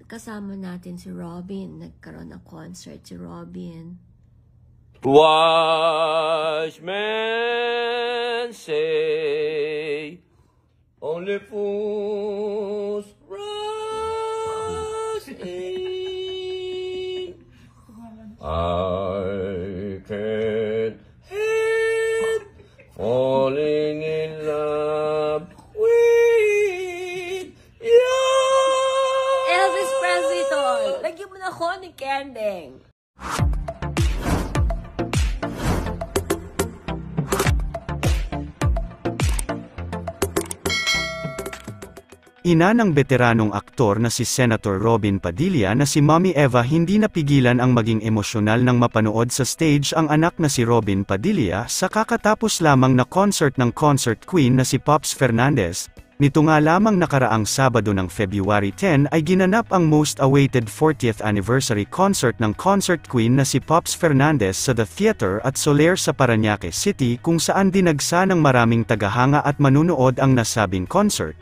Kasama natin si Robin. Nagkaroon ng concert si Robin. Wise men say only fools rush in. I can't help falling in love with you. Elvis Presley tol! Lagyan mo na ako ni Kending. Ina ng veteranong aktor na si Senator Robin Padilla na si Mommy Eva hindi napigilan ang maging emosyonal nang mapanood sa stage ang anak na si Robin Padilla sa kakatapos lamang na concert ng concert queen na si Pops Fernandez. Nito nga lamang nakaraang Sabado ng February 10 ay ginanap ang most awaited 40th anniversary concert ng concert queen na si Pops Fernandez sa The Theater at Soler sa Parañaque City kung saan dinagsa ng maraming tagahanga at manunood ang nasabing concert.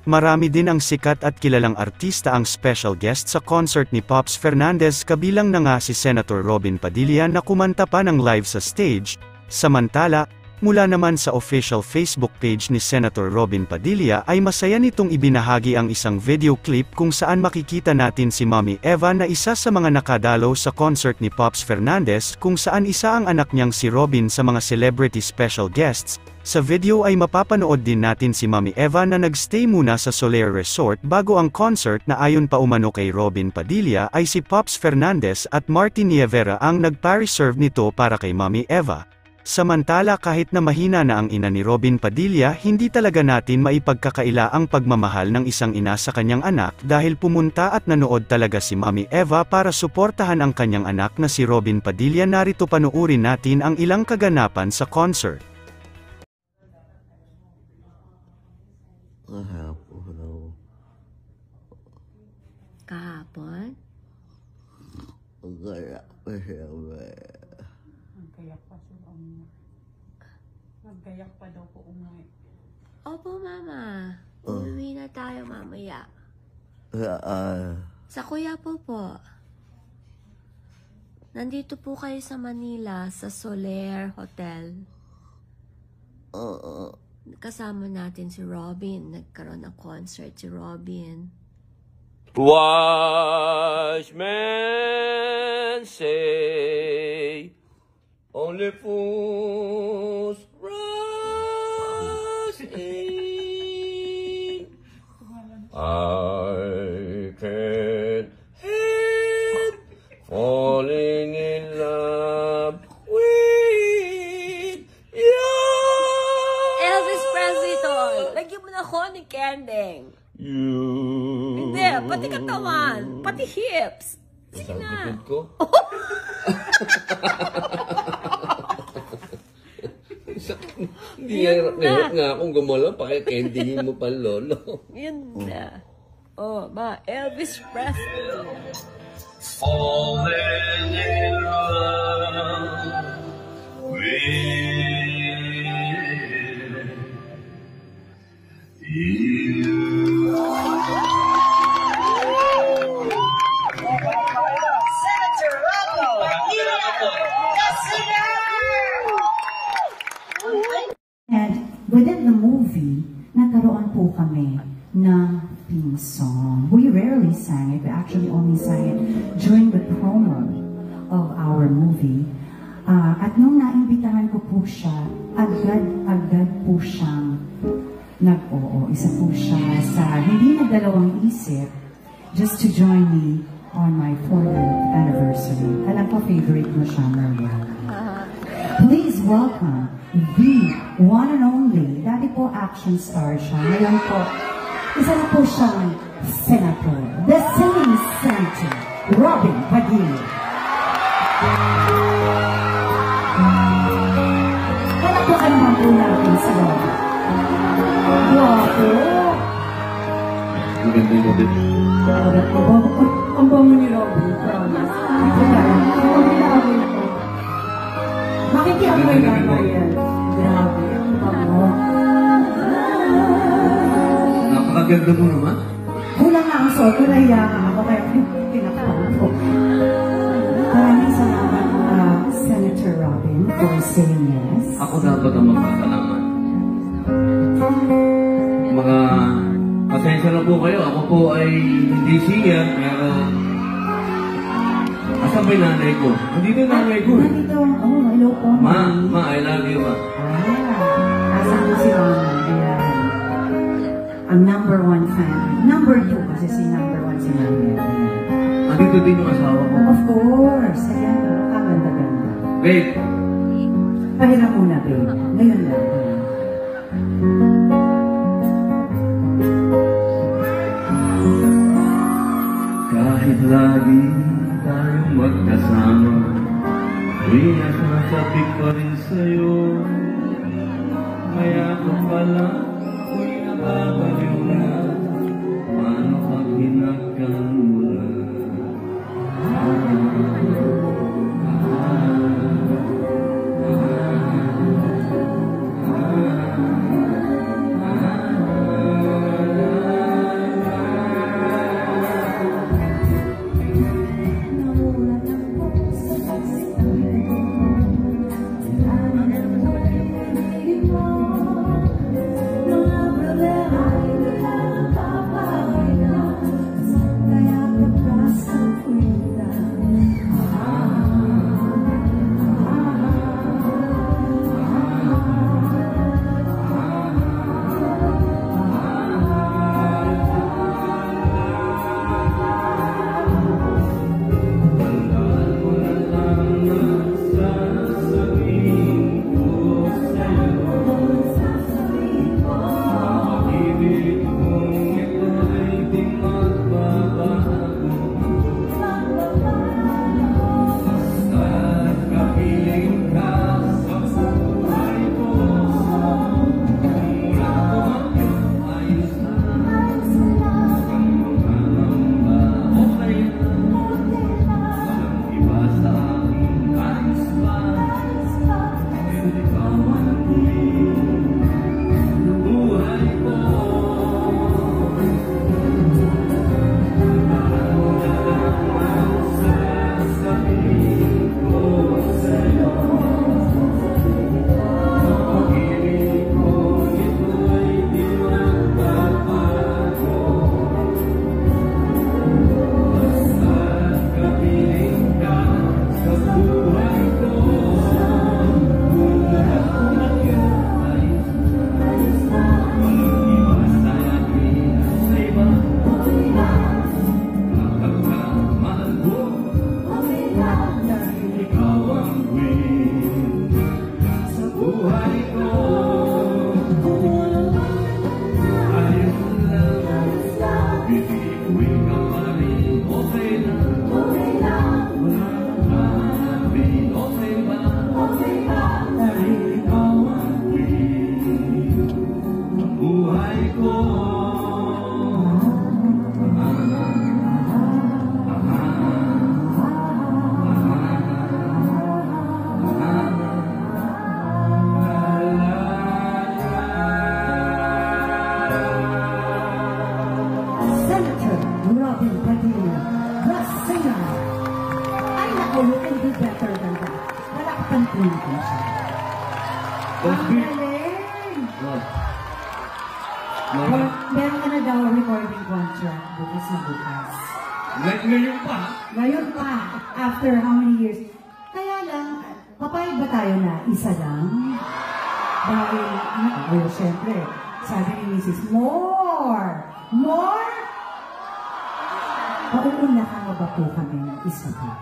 Marami din ang sikat at kilalang artista ang special guest sa concert ni Pops Fernandez kabilang na nga si Senator Robin Padilla na kumanta pa ng live sa stage. Samantala, mula naman sa official Facebook page ni Senator Robin Padilla ay masaya nitong ibinahagi ang isang video clip kung saan makikita natin si Mommy Eva na isa sa mga nakadalo sa concert ni Pops Fernandez kung saan isa ang anak niyang si Robin sa mga celebrity special guests. Sa video ay mapapanood din natin si Mommy Eva na nagstay muna sa Soler Resort bago ang concert na ayon pa umano kay Robin Padilla ay si Pops Fernandez at Martin Nievera ang nagpa-reserve nito para kay Mommy Eva. Samantala kahit na mahina na ang ina ni Robin Padilla hindi talaga natin maipagkakaila ang pagmamahal ng isang ina sa kanyang anak dahil pumunta at nanood talaga si Mommy Eva para suportahan ang kanyang anak na si Robin Padilla. Narito panuurin natin ang ilang kaganapan sa concert. Kahapon? Nagkayak pa siya ba? Nagkayak pa siya umay. Nagkayak pa daw po umay. Opo, Mama. Uuwi na tayo mamaya. Sa Kuya po. Nandito po kayo sa Manila, sa Soler Hotel. Kasama natin si Robin. Nagkaroon ng concert si Robin. Wise men say only fools rush in. I can't help falling in love with you. Elvis Presley tol! Lagyan mo na ako ni Kending. Hindi, pati katawan, pati hips. Sige na. Ko? Hindi hirap nga akong gumalaw, pakikendingin mo pa lolo. Yun na. Oh, Elvis Presley. Falling in love with you. And within the movie, nagkaroon po kami ng theme song. We rarely sang it. We actually only sang it during the promo of our movie. At nung naimbitahan ko po siya, agad po siyang nag-oo. Isa po siya sa hindi nagdalawang isip just to join me on my 40th anniversary. Alam ko, favorite mo siya, Maria. Please welcome the one and only, dati po action star siya. Ngayon po, isa na po siyang senator. The singing senator, Robin Padilla. Palakpakan naman po natin si Robin. Guwapo. Ang ganda yung Robin. Ang bango ni Robin, promise. Ito na, ang ginagawa ko. Makikiamoy na mo yan. Grabe, ang bango. Napakaganda mo naman. Kulang na ang So, nahiya ako kaya pinakawang ko. Maraming salamat, Senator Robin, for saying yes. Ako dapat ang magpasalamat. Mga pasensya na po kayo. Ako po ay hindi siya, pero asan ba yung nanay ko? Nandito yung nanay ko. Nandito, hello po. Ma, I love you, ma. Asan ko si Mama? Ayan. Ang number 1 fan. Number 2 kasi si number 1 si Mama. Nandito din yung asawa ko. Of course. Ayan, kaganda-ganda. Babe. Pahiram muna, babe. Ngayon lang. Kahit lagi tayong magkasama, di nasasabi ko rin sa'yo. Kaya kung pala, ako'y nakabaliw na. Paano pag hinagkan mo na? Meron ka na daw recording contract bukas na bukas. Ngayon pa? Ngayon pa. After how many years? Kaya lang, papayag ba tayo na isa lang? Dahil, syempre, sabi ni Mrs. More! More? Pauuna ka ba po kami ng isa pa?